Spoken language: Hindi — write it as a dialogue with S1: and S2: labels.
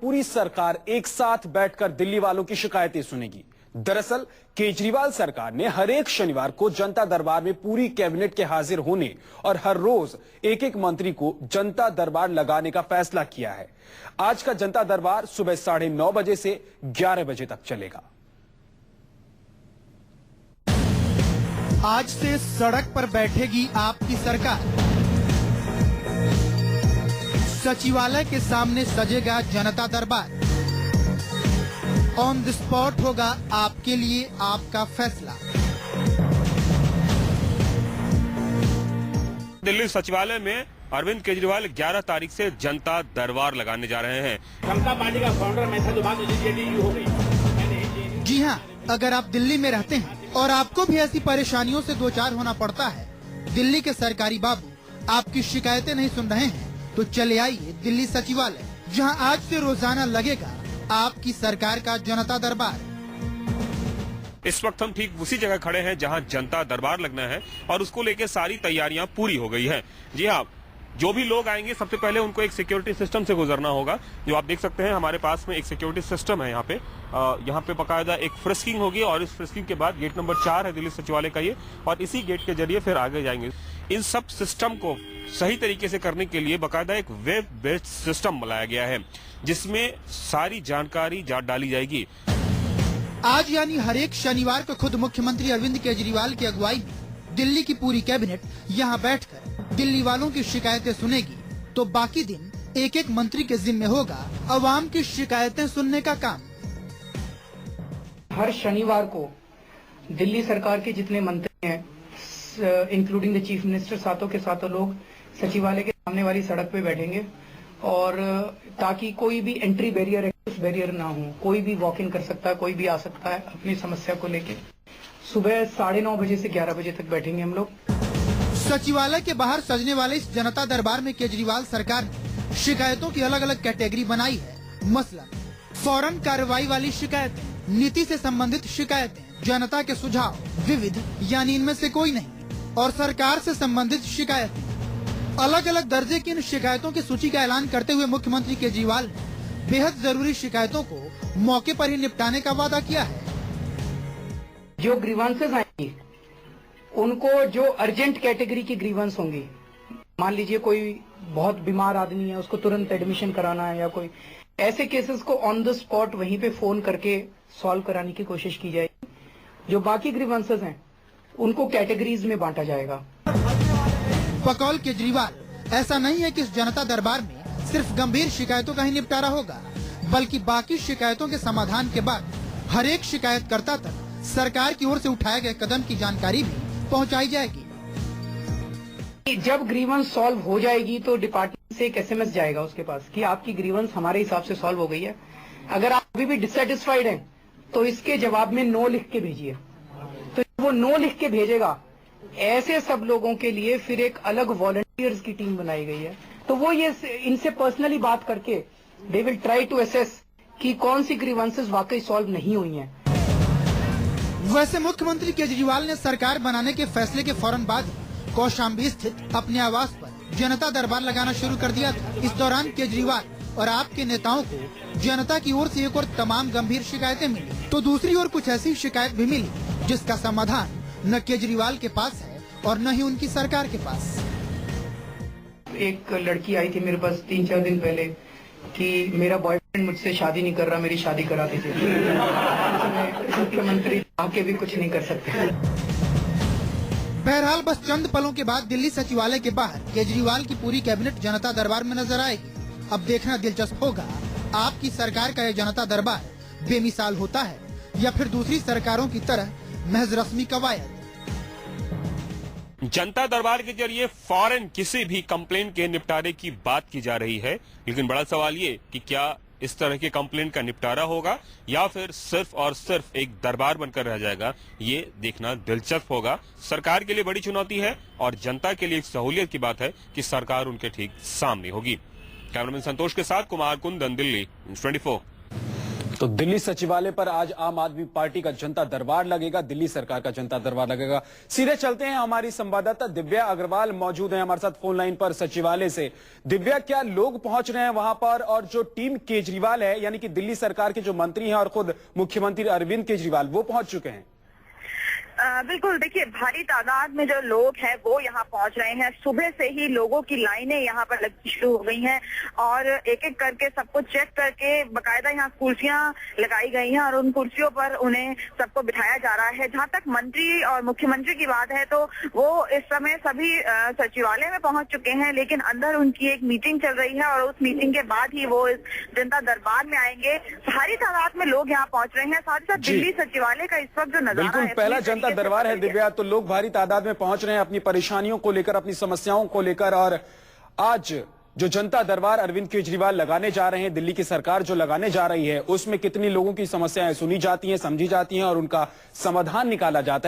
S1: पूरी सरकार एक साथ बैठकर दिल्ली वालों की शिकायतें सुनेगी। दरअसल केजरीवाल सरकार ने हर एक शनिवार को जनता दरबार में पूरी कैबिनेट के हाजिर होने और हर रोज एक एक मंत्री को जनता दरबार लगाने का फैसला किया है। आज का जनता दरबार सुबह 9:30 बजे से 11 बजे तक चलेगा।
S2: आज से सड़क पर बैठेगी आपकी सरकार। सचिवालय के सामने सजेगा जनता दरबार। ऑन द स्पॉट होगा आपके लिए आपका फैसला।
S3: दिल्ली सचिवालय में अरविंद केजरीवाल 11 तारीख से जनता दरबार लगाने जा रहे हैं।
S4: जनता पार्टी का फाउंडर मैं था, तो बात जेडीयू हो गई।
S2: जी हाँ, अगर आप दिल्ली में रहते हैं और आपको भी ऐसी परेशानियों से दो चार होना पड़ता है, दिल्ली के सरकारी बाबू आपकी शिकायतें नहीं सुन रहे हैं, तो चले आइए दिल्ली सचिवालय, जहां आज से रोजाना लगेगा आपकी सरकार का जनता दरबार।
S3: इस वक्त हम ठीक उसी जगह खड़े हैं जहां जनता दरबार लगना है और उसको लेकर सारी तैयारियां पूरी हो गई हैं। जी हाँ, जो भी लोग आएंगे सबसे पहले उनको एक सिक्योरिटी सिस्टम से गुजरना होगा। जो आप देख सकते हैं हमारे पास में एक सिक्योरिटी सिस्टम है। यहाँ पे बकायदा एक फ्रिस्किंग होगी और इस फ्रिस्किंग के बाद गेट नंबर 4 है दिल्ली सचिवालय का ये, और इसी गेट के जरिए फिर आगे जाएंगे। इन सब सिस्टम को सही तरीके से करने के लिए बकायदा एक वेब बेस्ड सिस्टम बनाया गया है, जिसमें सारी जानकारी डाली जाएगी।
S2: आज यानी हर एक शनिवार को खुद मुख्यमंत्री अरविंद केजरीवाल की अगुवाई में दिल्ली की पूरी कैबिनेट यहाँ बैठकर दिल्ली वालों की शिकायतें सुनेगी, तो बाकी दिन एक एक मंत्री के जिम्मे होगा अवाम की शिकायतें सुनने का काम।
S5: हर शनिवार को दिल्ली सरकार के जितने मंत्री हैं, इंक्लूडिंग द चीफ मिनिस्टर, सातों के सातों लोग सचिवालय के सामने वाली सड़क पे बैठेंगे, और ताकि कोई भी एंट्री बैरियर है उस बैरियर ना हो। कोई भी वॉक इन कर सकता है, कोई भी आ सकता है अपनी समस्या को लेके। सुबह 9:30 बजे से 11 बजे तक बैठेंगे हम लोग।
S2: सचिवालय के बाहर सजने वाले इस जनता दरबार में केजरीवाल सरकार ने शिकायतों की अलग अलग कैटेगरी बनाई है। मसलन फौरन कार्रवाई वाली शिकायतें, नीति से संबंधित शिकायतें, जनता के सुझाव, विविध यानी इनमें से कोई नहीं, और सरकार से संबंधित शिकायतें। अलग अलग दर्जे की इन शिकायतों की सूची का ऐलान करते हुए मुख्यमंत्री केजरीवाल ने बेहद जरूरी शिकायतों को मौके पर ही निपटाने का वादा किया है।
S5: जो ग्रीवांसेस आएंगी उनको, जो अर्जेंट कैटेगरी की ग्रीवांस होंगी, मान लीजिए कोई बहुत बीमार आदमी है, उसको तुरंत एडमिशन कराना है, या कोई ऐसे केसेस को ऑन द स्पॉट वहीं पे फोन करके सॉल्व कराने की कोशिश की जाएगी। जो बाकी ग्रीवांसेस हैं उनको कैटेगरीज में बांटा जाएगा।
S2: बकौल केजरीवाल, ऐसा नहीं है कि इस जनता दरबार में सिर्फ गंभीर शिकायतों का ही निपटारा होगा, बल्कि बाकी शिकायतों के समाधान के बाद हर एक शिकायतकर्ता तक सरकार की ओर से उठाए गए कदम की जानकारी भी पहुंचाई जाएगी।
S5: जब ग्रीवेंस सॉल्व हो जाएगी तो डिपार्टमेंट से एक SMS जाएगा उसके पास कि आपकी ग्रीवेंस हमारे हिसाब से सॉल्व हो गई है। अगर आप अभी भी डिससेटिस्फाइड हैं तो इसके जवाब में नो लिख के भेजिए। तो वो नो लिख के भेजेगा, ऐसे सब लोगों के लिए फिर एक अलग वॉलंटियर्स की टीम बनाई गई है। तो वो ये इनसे पर्सनली बात करके they will try to assess कि कौन सी ग्रीवेंसेस वाकई सॉल्व नहीं हुई हैं।
S2: वैसे मुख्यमंत्री केजरीवाल ने सरकार बनाने के फैसले के फौरन बाद कौशाम्बी स्थित अपने आवास पर जनता दरबार लगाना शुरू कर दिया था। इस दौरान केजरीवाल और आपके नेताओं को जनता की ओर से एक और तमाम गंभीर शिकायतें मिली, तो दूसरी ओर कुछ ऐसी शिकायत भी मिली जिसका समाधान न केजरीवाल के पास है और न ही उनकी सरकार के पास।
S5: एक लड़की आई थी मेरे पास 3-4 दिन पहले कि मेरा बॉयफ्रेंड मुझसे शादी नहीं कर रहा, मेरी शादी करा दीजिए। मुख्यमंत्री आके भी कुछ नहीं कर सकते।
S2: बहरहाल बस चंद पलों के बाद दिल्ली सचिवालय के बाहर केजरीवाल की पूरी कैबिनेट जनता दरबार में नजर आएगी। अब देखना दिलचस्प होगा, आपकी सरकार का यह जनता दरबार बेमिसाल होता है या फिर दूसरी सरकारों की तरह महज रस्मी कवायद।
S3: जनता दरबार के जरिए फौरन किसी भी कंप्लेन के निपटारे की बात की जा रही है, लेकिन बड़ा सवाल ये कि क्या इस तरह के कंप्लेन का निपटारा होगा या फिर सिर्फ और सिर्फ एक दरबार बनकर रह जाएगा, ये देखना दिलचस्प होगा। सरकार के लिए बड़ी चुनौती है और जनता के लिए एक सहूलियत की बात है कि सरकार उनके ठीक सामने होगी। कैमरामैन संतोष के साथ कुमार कुंदन, दिल्ली 24।
S1: तो दिल्ली सचिवालय पर आज आम आदमी पार्टी का जनता दरबार लगेगा, दिल्ली सरकार का जनता दरबार लगेगा। सीधे चलते हैं, हमारी संवाददाता दिव्या अग्रवाल मौजूद है हमारे साथ फोन लाइन पर सचिवालय से। दिव्या, क्या लोग पहुंच रहे हैं वहां पर, और जो टीम केजरीवाल है यानी कि दिल्ली सरकार के जो मंत्री हैं और खुद मुख्यमंत्री अरविंद केजरीवाल, वो पहुंच चुके हैं?
S6: बिल्कुल, देखिए भारी तादाद में जो लोग हैं वो यहाँ पहुंच रहे हैं। सुबह से ही लोगों की लाइनें यहाँ पर लगनी शुरू हो गई हैं और एक एक करके सबको चेक करके बकायदा यहाँ कुर्सियां लगाई गई हैं और उन कुर्सियों पर उन्हें सबको बिठाया जा रहा है। जहाँ तक मंत्री और मुख्यमंत्री की बात है तो वो इस समय सभी सचिवालय में पहुंच चुके हैं, लेकिन अंदर उनकी एक मीटिंग चल रही है और उस मीटिंग के बाद ही वो इस जनता दरबार में आएंगे। भारी तादाद में लोग यहाँ पहुंच रहे हैं। साथ ही साथ दिल्ली सचिवालय का इस वक्त जो नजारा है,
S1: पहला जनता दरबार है दिव्या, तो लोग भारी तादाद में पहुंच रहे हैं अपनी परेशानियों को लेकर, अपनी समस्याओं को लेकर। और आज जो जनता दरबार अरविंद केजरीवाल लगाने जा रहे हैं, दिल्ली की सरकार जो लगाने जा रही है, उसमें कितनी लोगों की समस्याएं सुनी जाती हैं, समझी जाती हैं और उनका समाधान निकाला जाता है।